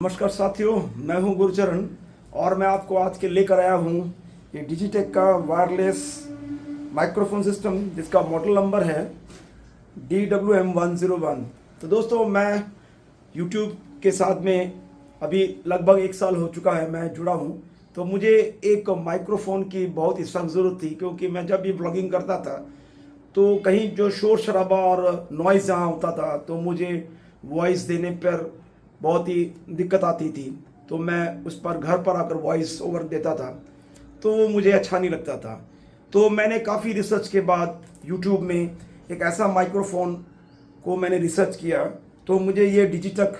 नमस्कार साथियों, मैं हूं गुरचरण और मैं आपको आज के लेकर आया हूं ये डिजिटेक का वायरलेस माइक्रोफोन सिस्टम जिसका मॉडल नंबर है DWM101। तो दोस्तों, मैं YouTube के साथ में अभी लगभग 1 साल हो चुका है मैं जुड़ा हूं। तो मुझे एक माइक्रोफोन की बहुत ही सख्त ज़रूरत थी, क्योंकि मैं जब भी ब्लॉगिंग करता था तो कहीं जो शोर शराबा और नॉइज़ जहाँ होता था तो मुझे वॉइस देने पर बहुत ही दिक्कत आती थी। तो मैं उस पर घर पर आकर वॉइस ओवर देता था, तो मुझे अच्छा नहीं लगता था। तो मैंने काफ़ी रिसर्च के बाद यूट्यूब में एक ऐसा माइक्रोफोन को मैंने रिसर्च किया, तो मुझे ये डिजिटेक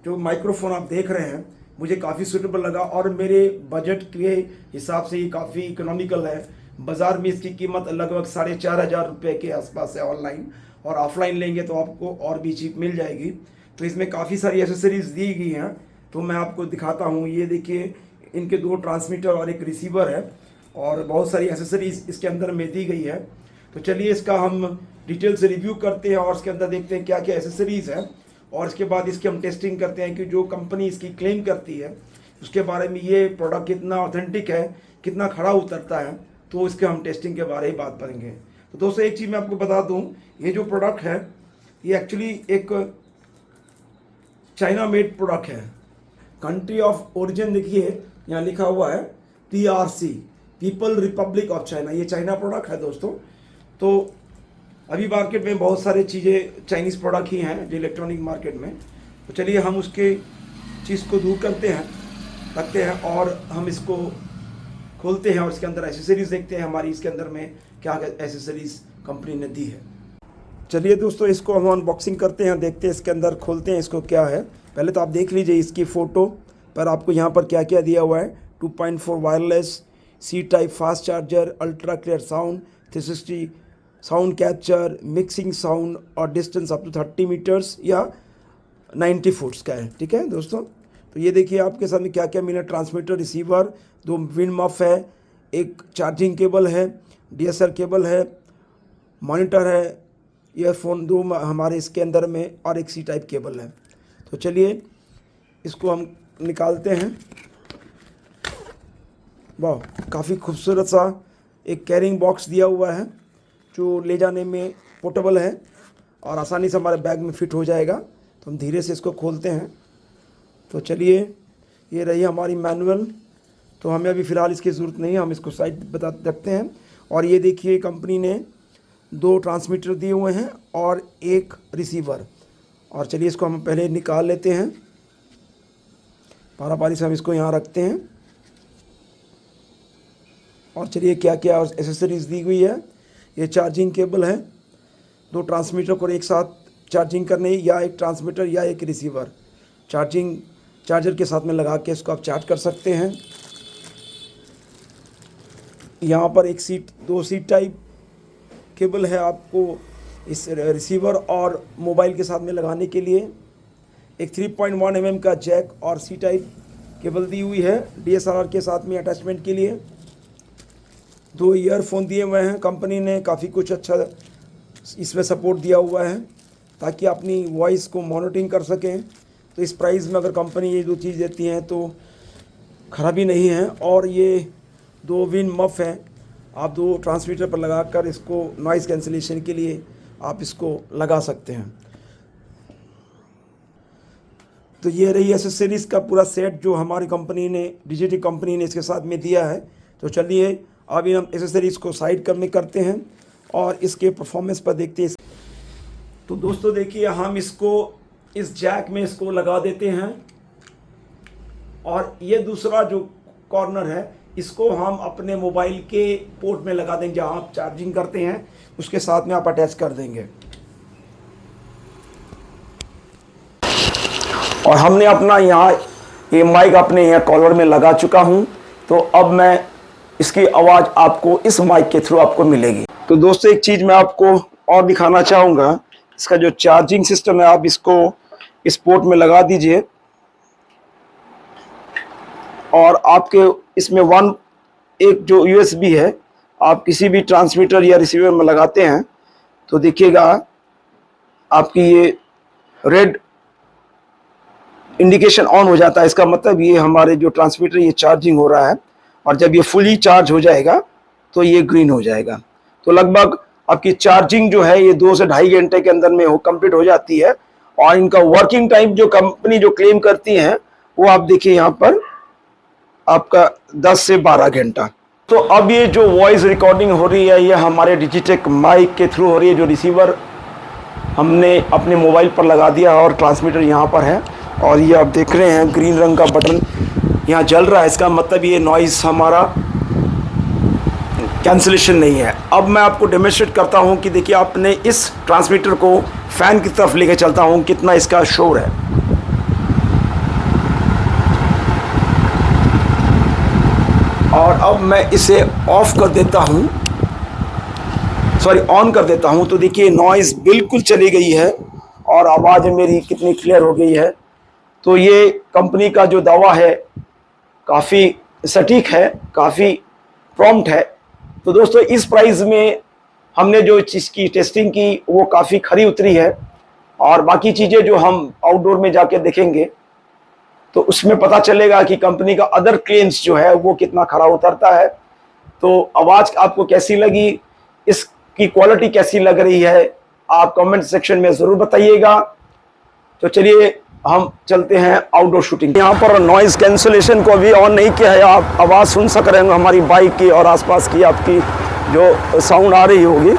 जो माइक्रोफोन आप देख रहे हैं मुझे काफ़ी सूटेबल लगा और मेरे बजट के हिसाब से ये काफ़ी इकोनॉमिकल है। बाज़ार में इसकी कीमत लगभग 4,500 रुपये के आसपास है ऑनलाइन, और ऑफलाइन लेंगे तो आपको और भी चीप मिल जाएगी। तो इसमें काफ़ी सारी एसेसरीज दी गई हैं, तो मैं आपको दिखाता हूँ। ये देखिए, इनके 2 ट्रांसमीटर और एक रिसीवर है और बहुत सारी एसेसरीज इसके अंदर में दी गई है। तो चलिए इसका हम डिटेल से रिव्यू करते हैं और इसके अंदर देखते हैं क्या क्या एसेसरीज़ है, और इसके बाद इसकी हम टेस्टिंग करते हैं कि जो कंपनी इसकी क्लेम करती है उसके बारे में ये प्रोडक्ट कितना ऑथेंटिक है, कितना खरा उतरता है। तो इसके हम टेस्टिंग के बारे में बात करेंगे। तो दोस्तों, एक चीज़ मैं आपको बता दूं, ये जो प्रोडक्ट है ये एक्चुअली एक चाइना मेड प्रोडक्ट है। कंट्री ऑफ ओरिजिन देखिए यहाँ लिखा हुआ है PRC, people Republic of China. ये चाइना प्रोडक्ट है दोस्तों। तो अभी मार्केट में बहुत सारी चीज़ें चाइनीज़ प्रोडक्ट ही हैं जो इलेक्ट्रॉनिक मार्केट में। तो चलिए हम उसके चीज़ को दूर करते हैं, रखते हैं और हम इसको खोलते हैं और इसके अंदर एसेसरीज देखते हैं हमारी इसके अंदर में क्या एसेसरीज कंपनी ने दी है। चलिए दोस्तों, इसको हम अनबॉक्सिंग करते हैं, देखते हैं इसके अंदर, खोलते हैं इसको क्या है। पहले तो आप देख लीजिए इसकी फ़ोटो पर आपको यहाँ पर क्या क्या दिया हुआ है। 2.4 wireless, C type fast charger, ultra clear sound, 360 sound capture, mixing sound और डिस्टेंस अप टू 30 मीटर्स या 90 फुट्स का है। ठीक है दोस्तों, तो ये देखिए आपके सामने क्या क्या मिला। ट्रांसमीटर, रिसीवर, 2 विंड मफ है, एक चार्जिंग केबल है, DSL केबल है, मॉनिटर है, ईयरफोन 2 हमारे इसके अंदर में, और एक C टाइप केबल है। तो चलिए इसको हम निकालते हैं। वाह, काफ़ी खूबसूरत सा एक कैरिंग बॉक्स दिया हुआ है जो ले जाने में पोर्टेबल है और आसानी से हमारे बैग में फिट हो जाएगा। तो हम धीरे से इसको खोलते हैं। तो चलिए, ये रही हमारी मैनुअल। तो हमें अभी फ़िलहाल इसकी ज़रूरत नहीं है, हम इसको साइड बता रखते हैं। और ये देखिए कंपनी ने 2 ट्रांसमीटर दिए हुए हैं और एक रिसीवर। और चलिए इसको हम पहले निकाल लेते हैं, पारी से हम इसको यहाँ रखते हैं। और चलिए क्या क्या एसेसरीज दी हुई है। ये चार्जिंग केबल है, 2 ट्रांसमीटर को एक साथ चार्जिंग करने, या एक ट्रांसमीटर या एक रिसीवर चार्जर के साथ में लगा के इसको आप चार्ज कर सकते हैं। यहाँ पर एक 2 सीट टाइप केबल है आपको इस रिसीवर और मोबाइल के साथ में लगाने के लिए। एक 3.1 mm का जैक और C टाइप केबल दी हुई है DSLR के साथ में अटैचमेंट के लिए। 2 ईयरफोन दिए हुए हैं, कंपनी ने काफ़ी कुछ अच्छा इसमें सपोर्ट दिया हुआ है ताकि अपनी वॉइस को मॉनिटरिंग कर सकें। तो इस प्राइस में अगर कंपनी ये 2 चीज़ देती हैं तो ख़राबी नहीं है। और ये 2 विंड मफ हैं, आप 2 ट्रांसमीटर पर लगाकर इसको नॉइज़ कैंसिलेशन के लिए आप इसको लगा सकते हैं। तो ये रही एसेसरीज़ का पूरा सेट जो हमारी कंपनी ने, डिजिटेक कंपनी ने इसके साथ में दिया है। तो चलिए अभी हम एसेसरीज़ को साइड करते हैं और इसके परफॉर्मेंस पर देखते हैं। तो दोस्तों देखिए, हम इसको इस जैक में इसको लगा देते हैं और ये दूसरा जो कॉर्नर है इसको हम अपने मोबाइल के पोर्ट में लगा देंगे, जहाँ आप चार्जिंग करते हैं उसके साथ में आप अटैच कर देंगे। और हमने अपना यहाँ ये माइक अपने यहाँ कॉलर में लगा चुका हूँ। तो अब मैं इसकी आवाज़ आपको इस माइक के थ्रू आपको मिलेगी। तो दोस्तों, एक चीज़ मैं आपको और दिखाना चाहूँगा, इसका जो चार्जिंग सिस्टम है आप इसको इस पोर्ट में लगा दीजिए और आपके इसमें एक जो USB है आप किसी भी ट्रांसमीटर या रिसीवर में लगाते हैं तो देखिएगा आपकी ये रेड इंडिकेशन ऑन हो जाता है, इसका मतलब ये हमारे जो ट्रांसमीटर ये चार्जिंग हो रहा है, और जब ये फुली चार्ज हो जाएगा तो ये ग्रीन हो जाएगा। तो लगभग आपकी चार्जिंग जो है ये 2 से ढाई घंटे के अंदर में कंप्लीट हो जाती है। और इनका वर्किंग टाइम जो कंपनी जो क्लेम करती है वो आप देखिए यहाँ पर आपका 10 से 12 घंटा। तो अब ये जो वॉइस रिकॉर्डिंग हो रही है ये हमारे डिजिटेक माइक के थ्रू हो रही है, जो रिसीवर हमने अपने मोबाइल पर लगा दिया और ट्रांसमीटर यहाँ पर है। और ये आप देख रहे हैं ग्रीन रंग का बटन यहाँ जल रहा है, इसका मतलब ये नॉइस हमारा कैंसिलेशन नहीं है। अब मैं आपको डेमोन्स्ट्रेट करता हूँ कि देखिए आपने इस ट्रांसमीटर को फैन की तरफ लेके चलता हूँ कितना इसका शोर है। और अब मैं इसे ऑफ कर देता हूँ, सॉरी ऑन कर देता हूँ, तो देखिए नॉइज़ बिल्कुल चली गई है और आवाज़ मेरी कितनी क्लियर हो गई है। तो ये कंपनी का जो दावा है काफ़ी सटीक है, काफ़ी प्रॉम्प्ट है। तो दोस्तों इस प्राइस में हमने जो चीज़ की टेस्टिंग की वो काफ़ी खरी उतरी है, और बाकी चीज़ें जो हम आउटडोर में जाके देखेंगे तो उसमें पता चलेगा कि कंपनी का अदर क्लेम्स जो है वो कितना खरा उतरता है। तो आवाज़ आपको कैसी लगी, इसकी क्वालिटी कैसी लग रही है, आप कमेंट सेक्शन में ज़रूर बताइएगा। तो चलिए हम चलते हैं आउटडोर शूटिंग। यहाँ पर नॉइज़ कैंसलेशन को अभी ऑन नहीं किया है, आप आवाज़ सुन सक रहे होंगे हमारी बाइक की और आसपास की आपकी जो साउंड आ रही होगी।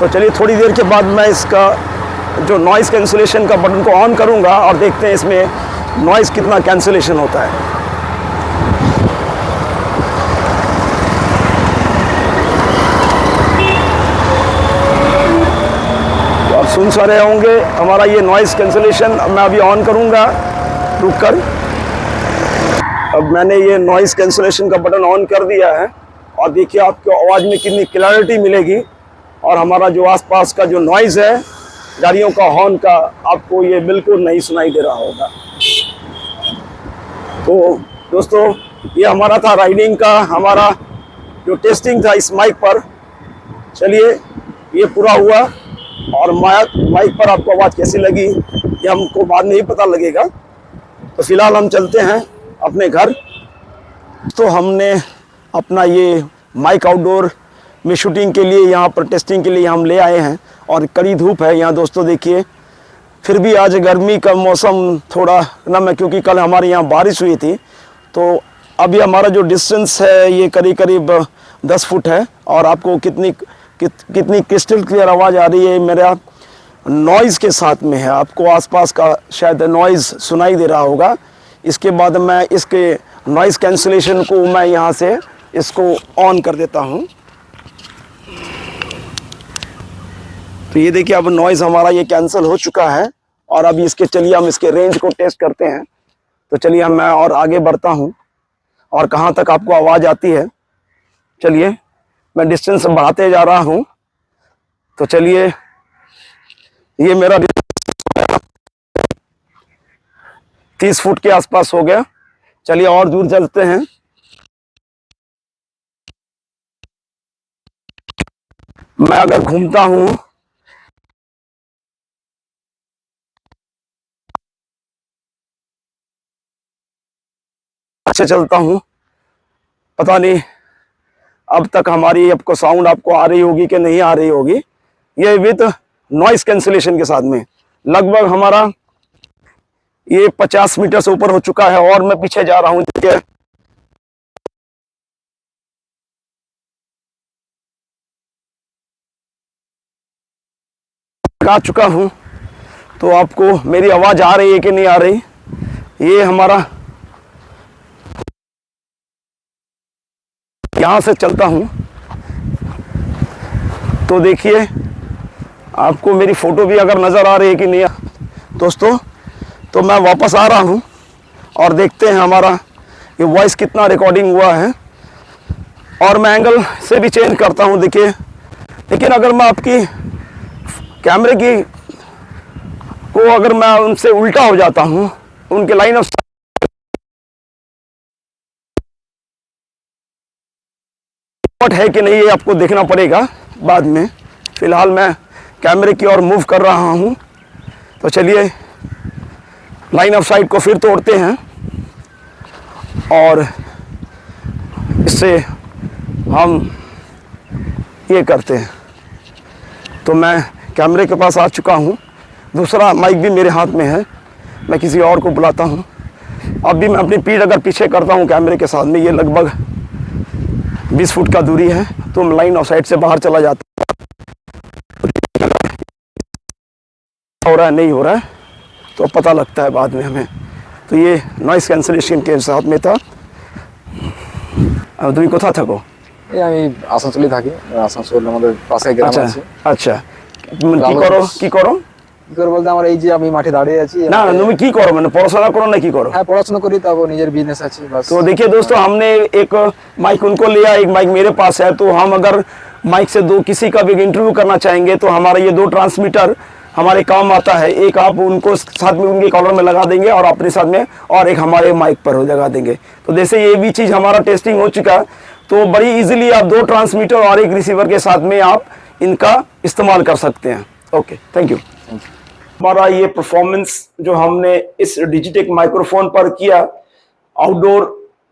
तो चलिए थोड़ी देर के बाद मैं इसका जो नॉइज़ कैंसलेशन का बटन को ऑन करूँगा और देखते हैं इसमें नॉइज़ कितना कैंसलेशन होता है। तो आप सुन सा रहे होंगे हमारा ये नॉइज़ कैंसलेशन। अब मैं अभी ऑन करूँगा, रुक कर। अब मैंने ये नॉइज़ कैंसलेशन का बटन ऑन कर दिया है और देखिए आपको आवाज़ में कितनी क्लैरिटी मिलेगी, और हमारा जो आसपास का जो नॉइज़ है गाड़ियों का हॉर्न का आपको ये बिल्कुल नहीं सुनाई दे रहा होगा। तो दोस्तों ये हमारा था राइडिंग का हमारा जो टेस्टिंग था इस माइक पर। चलिए ये पूरा हुआ, और माइक पर आपको आवाज़ कैसी लगी ये हमको बाद में ही पता लगेगा। तो फिलहाल हम चलते हैं अपने घर। तो हमने अपना ये माइक आउटडोर में शूटिंग के लिए यहाँ पर टेस्टिंग के लिए हम ले आए हैं, और कड़ी धूप है यहाँ दोस्तों देखिए। फिर भी आज गर्मी का मौसम थोड़ा नम है क्योंकि कल हमारे यहाँ बारिश हुई थी। तो अभी हमारा जो डिस्टेंस है ये करीब 10 फुट है, और आपको कितनी क्रिस्टल क्लियर आवाज़ आ रही है मेरा नॉइज़ के साथ में है। आपको आसपास का शायद नॉइज़ सुनाई दे रहा होगा। इसके बाद मैं इसके नॉइज़ कैंसलेशन को मैं यहाँ से इसको ऑन कर देता हूँ। तो ये देखिए अब नॉइज़ हमारा ये कैंसिल हो चुका है, और अभी इसके चलिए हम इसके रेंज को टेस्ट करते हैं। तो चलिए हम मैं और आगे बढ़ता हूँ और कहाँ तक आपको आवाज़ आती है। चलिए मैं डिस्टेंस बढ़ाते जा रहा हूँ। तो चलिए ये मेरा 30 फुट के आसपास हो गया। चलिए और दूर चलते हैं। मैं अगर घूमता हूँ अच्छे चलता हूँ, पता नहीं अब तक हमारी आपको साउंड आपको आ रही होगी कि नहीं आ रही होगी। ये विद नॉइस कैंसिलेशन के साथ में लगभग हमारा ये 50 मीटर से ऊपर हो चुका है, और मैं पीछे जा रहा हूँ आ चुका हूँ। तो आपको मेरी आवाज़ आ रही है कि नहीं आ रही, ये हमारा यहाँ से चलता हूँ। तो देखिए आपको मेरी फ़ोटो भी अगर नज़र आ रही है कि नहीं दोस्तों। तो मैं वापस आ रहा हूँ और देखते हैं हमारा ये वॉइस कितना रिकॉर्डिंग हुआ है, और मैं एंगल से भी चेंज करता हूँ देखिए। लेकिन अगर मैं आपकी कैमरे की को अगर मैं उनसे उल्टा हो जाता हूँ, उनके लाइन ऑफ है कि नहीं ये आपको देखना पड़ेगा बाद में। फिलहाल मैं कैमरे की ओर मूव कर रहा हूँ। तो चलिए लाइन ऑफ साइट को फिर तोड़ते हैं और इससे हम ये करते हैं। तो मैं कैमरे के पास आ चुका हूँ, दूसरा माइक भी मेरे हाथ में है, मैं किसी और को बुलाता हूँ। अब भी मैं अपनी पीठ अगर पीछे करता हूँ कैमरे के साथ में, ये लगभग 20 फुट का दूरी है, तो मैं लाइन ऑफ साइट से बाहर चला जाता हो रहा है नहीं हो रहा है तो पता लगता है बाद में हमें। तो ये नॉइस कैंसलेशन के साथ में था। তুমি কোথা থাকো? এই আমি আসানসোলে থাকি, আসানসোল আমাদের পাশে গ্রাম আছে। আচ্ছা, কি করো কি করো? কি করে বলতে আমার এই যে আমি মাঠে দাঁড়িয়ে আছি। না তুমি কি করো, মানে পড়াশোনা করো না কি করো? হ্যাঁ পড়াশোনা করি, তারপর নিজের বিজনেস আছে बस। तो देखिए दोस्तों, हमने एक माइक उनको लिया, एक माइक मेरे पास है। तो हम अगर माइक से किसी का भी इंटरव्यू करना चाहेंगे तो हमारा ये 2 ट्रांसमीटर हमारे काम आता है। एक आप उनको साथ में उनके कॉलर में लगा देंगे और अपने साथ में, और एक हमारे माइक पर लगा देंगे। तो जैसे ये भी चीज़ हमारा टेस्टिंग हो चुका, तो बड़ी इजीली आप 2 ट्रांसमीटर और एक रिसीवर के साथ में आप इनका इस्तेमाल कर सकते हैं। Okay, thank you. हमारा ये परफॉर्मेंस जो हमने इस डिजिटेक माइक्रोफोन पर किया, आउटडोर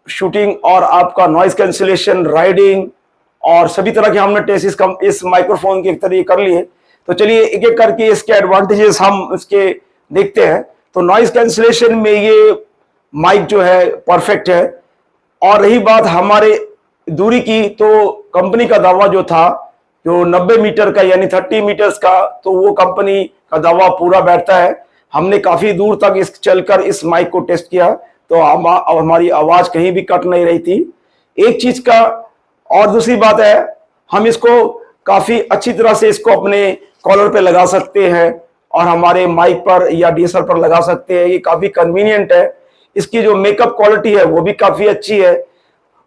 शूटिंग और आपका नॉइस कैंसिलेशन, राइडिंग और सभी तरह के हमने टेस्ट इस माइक्रोफोन के तरीके कर लिए। तो चलिए एक एक करके इसके एडवांटेजेस हम इसके देखते हैं। तो नॉइस कैंसिलेशन में ये माइक जो है परफेक्ट है। और रही बात हमारे दूरी की, तो कंपनी का दावा जो था जो 90 मीटर का यानी 30 मीटर्स का, तो वो कंपनी का दावा पूरा बैठता है। हमने काफी दूर तक चलकर इस माइक को टेस्ट किया, तो हमारी आवाज कहीं भी कट नहीं रही थी, एक चीज का। और दूसरी बात है, हम इसको काफी अच्छी तरह से इसको अपने कॉलर पे लगा सकते हैं और हमारे माइक पर या डीएसएल पर लगा सकते हैं। ये काफी कन्वीनियंट है। इसकी जो मेकअप क्वालिटी है वो भी काफी अच्छी है।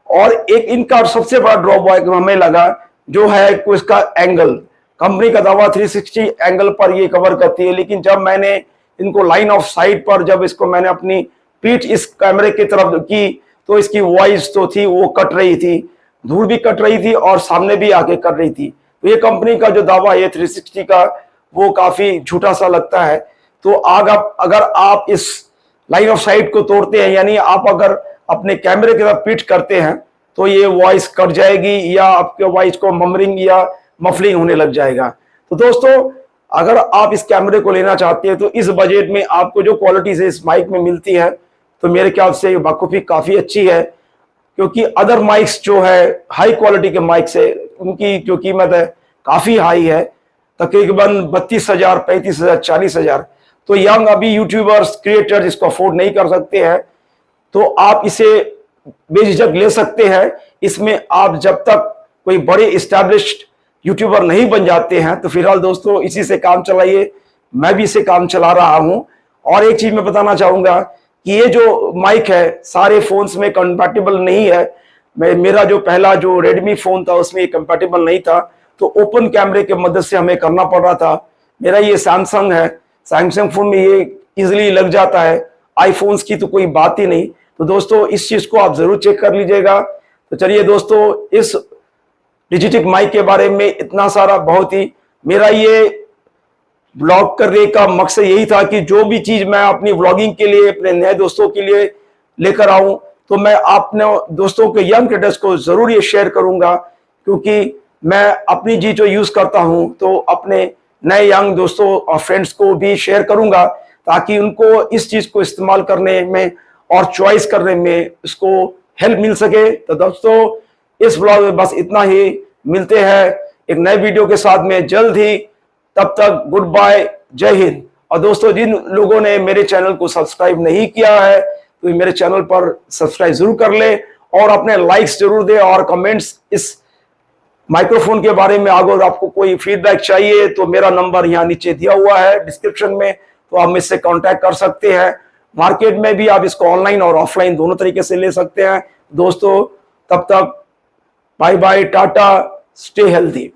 और एक इनका सबसे बड़ा ड्रॉबैक हमें लगा जो है इसका एंगल। कंपनी का दावा 360 एंगल पर ये कवर करती है, लेकिन जब मैंने इनको लाइन ऑफ साइट पर, जब इसको मैंने अपनी पीठ इस कैमरे की तरफ की, तो इसकी वॉइस तो थी वो कट रही थी, दूर भी कट रही थी और सामने भी आके कर रही थी। तो ये कंपनी का जो दावा है 360 का, वो काफी झूठा सा लगता है। तो अगर आप इस लाइन ऑफ साइट को तोड़ते हैं, यानी आप अगर अपने कैमरे की तरफ पिच करते हैं, तो ये वॉइस कट जाएगी या आपके वॉइस को ममरिंग या मफलिंग होने लग जाएगा। तो दोस्तों, अगर आप इस कैमरे को लेना चाहते हैं तो इस बजट में आपको जो क्वालिटीज इस माइक में मिलती है, तो मेरे ख्याल से बाखूबी काफी अच्छी है। क्योंकि अदर माइक्स जो है हाई क्वालिटी के माइक्स है, उनकी जो कीमत है काफी हाई है, तकरीबन 32,000, 35,000, 40,000। तो यंग अभी यूट्यूबर्स, क्रिएटर्स इसको अफोर्ड नहीं कर सकते हैं। तो आप इसे बेझिझक ले सकते हैं। इसमें आप जब तक कोई बड़े इस्टेब्लिश्ड यूट्यूबर नहीं बन जाते हैं, तो फिलहाल दोस्तों इसी से काम चलाइए। मैं भी इसे काम चला रहा हूं। और एक चीज मैं बताना चाहूंगा कि ये जो माइक है सारे फोन्स में कंपैटिबल नहीं है। मेरा जो पहला जो रेडमी फोन था उसमें कंपैटिबल नहीं था, तो ओपन कैमरे के मदद से हमें करना पड़ रहा था। मेरा ये सैमसंग है, सैमसंग फोन में ये इजिली लग जाता है, आईफोन्स की तो कोई बात ही नहीं। तो दोस्तों इस चीज को आप जरूर चेक कर लीजिएगा। तो चलिए दोस्तों, इस डिजिटेक माइक के बारे में इतना सारा, बहुत ही मेरा ये ब्लॉग करने का मकसद यही था कि जो भी चीज मैं अपनी व्लॉगिंग के लिए अपने नए दोस्तों के लिए लेकर आऊं, तो मैं अपने दोस्तों के यंग क्रिएटर्स को जरूर ये शेयर करूंगा। क्योंकि मैं अपनी चीज जो यूज करता हूं तो अपने नए यंग दोस्तों और फ्रेंड्स को भी शेयर करूंगा, ताकि उनको इस चीज को इस्तेमाल करने में और चॉइस करने में इसको हेल्प मिल सके। तो दोस्तों इस ब्लॉग में बस इतना ही। मिलते हैं एक नए वीडियो के साथ में जल्द ही। तब तक गुड बाय, जय हिंद। और दोस्तों, जिन लोगों ने मेरे चैनल को सब्सक्राइब नहीं किया है तो मेरे चैनल पर सब्सक्राइब जरूर कर ले और अपने लाइक्स जरूर दे और कमेंट्स इस माइक्रोफोन के बारे में। अगर आपको कोई फीडबैक चाहिए तो मेरा नंबर यहाँ नीचे दिया हुआ है डिस्क्रिप्शन में, तो आप मुझसे कांटेक्ट कर सकते हैं। मार्केट में भी आप इसको ऑनलाइन और ऑफलाइन दोनों तरीके से ले सकते हैं। दोस्तों तब तक bye bye, tata, stay healthy.